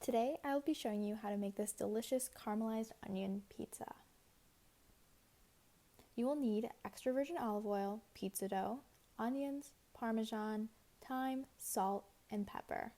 Today I will be showing you how to make this delicious caramelized onion pizza. You will need extra virgin olive oil, pizza dough, onions, parmesan, thyme, salt, and pepper.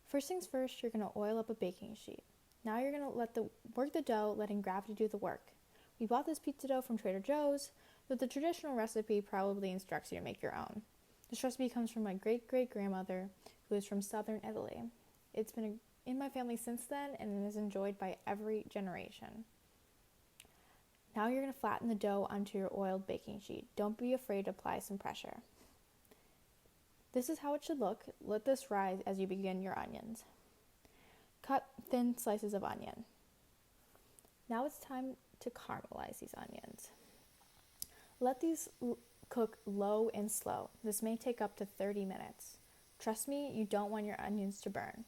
First things first, you're going to oil up a baking sheet. Now you're going to work the dough, letting gravity do the work. We bought this pizza dough from Trader Joe's, but the traditional recipe probably instructs you to make your own. This recipe comes from my great-great-grandmother, who is from southern Italy. It's been in my family since then and is enjoyed by every generation. Now you're going to flatten the dough onto your oiled baking sheet. Don't be afraid to apply some pressure. This is how it should look. Let this rise as you begin your onions. Cut thin slices of onion. Now it's time to caramelize these onions. Let these cook low and slow. This may take up to 30 minutes. Trust me, you don't want your onions to burn.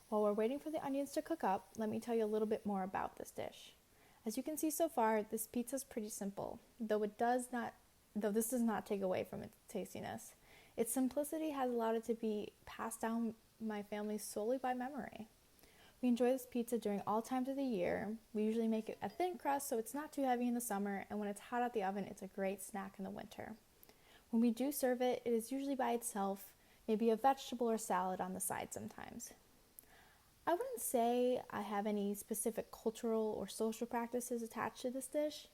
While we're waiting for the onions to cook up, let me tell you a little bit more about this dish. As you can see so far, this pizza is pretty simple, though this does not take away from its tastiness. Its simplicity has allowed it to be passed down my family solely by memory. We enjoy this pizza during all times of the year. We usually make it a thin crust so it's not too heavy in the summer, and when it's hot out the oven, it's a great snack in the winter. When we do serve it, it is usually by itself, maybe a vegetable or salad on the side sometimes. I wouldn't say I have any specific cultural or social practices attached to this dish.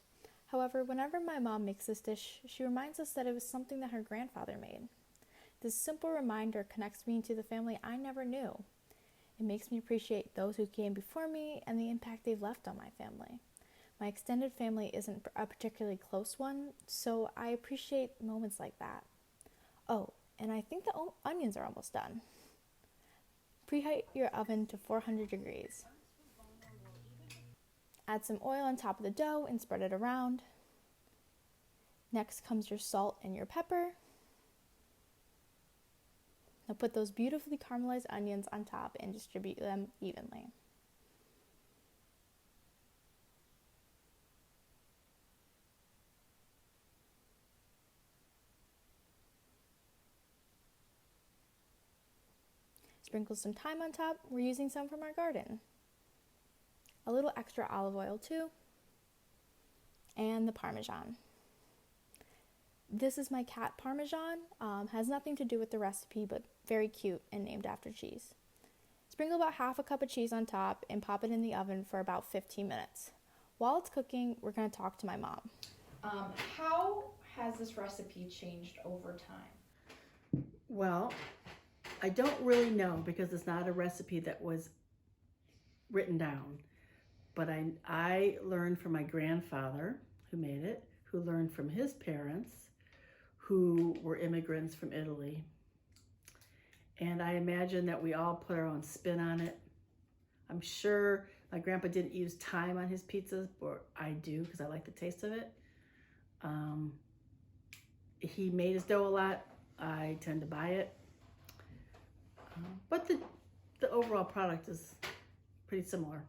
However, whenever my mom makes this dish, she reminds us that it was something that her grandfather made. This simple reminder connects me to the family I never knew. It makes me appreciate those who came before me and the impact they've left on my family. My extended family isn't a particularly close one, so I appreciate moments like that. Oh, and I think the onions are almost done. Preheat your oven to 400 degrees. Add some oil on top of the dough and spread it around. Next comes your salt and your pepper. Now put those beautifully caramelized onions on top and distribute them evenly. Sprinkle some thyme on top. We're using some from our garden. A little extra olive oil too. And the parmesan. This is my cat Parmesan. Has nothing to do with the recipe, but very cute and named after cheese. Sprinkle about half a cup of cheese on top and pop it in the oven for about 15 minutes. While it's cooking, we're going to talk to my mom. How has this recipe changed over time? Well, I don't really know because it's not a recipe that was written down. But I learned from my grandfather who made it, who learned from his parents who were immigrants from Italy. And I imagine that we all put our own spin on it. I'm sure my grandpa didn't use thyme on his pizzas, but I do because I like the taste of it. He made his dough a lot. I tend to buy it. But the overall product is pretty similar.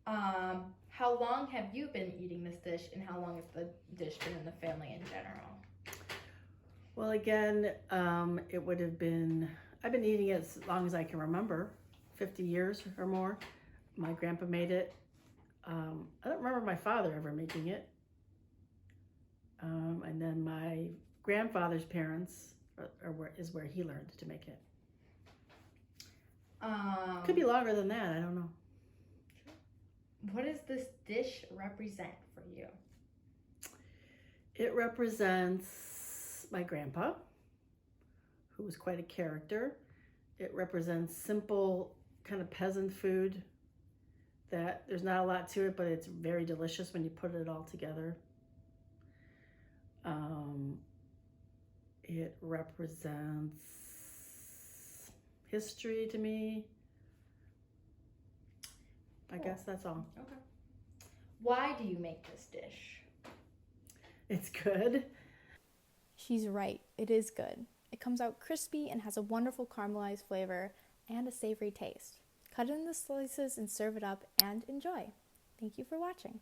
How long have you been eating this dish, and how long has the dish been in the family in general? Well, again, it would have been, I've been eating it as long as I can remember, 50 years or more. My grandpa made it. I don't remember my father ever making it. And then my grandfather's parents is where he learned to make it. Could be longer than that, I don't know. What does this dish represent for you? It represents my grandpa, who was quite a character. It represents simple kind of peasant food that there's not a lot to it, but it's very delicious when you put it all together. It represents history to me. I guess that's all. Okay. Why do you make this dish? It's good. She's right, it is good. It comes out crispy and has a wonderful caramelized flavor and a savory taste. Cut it into slices and serve it up and enjoy. Thank you for watching.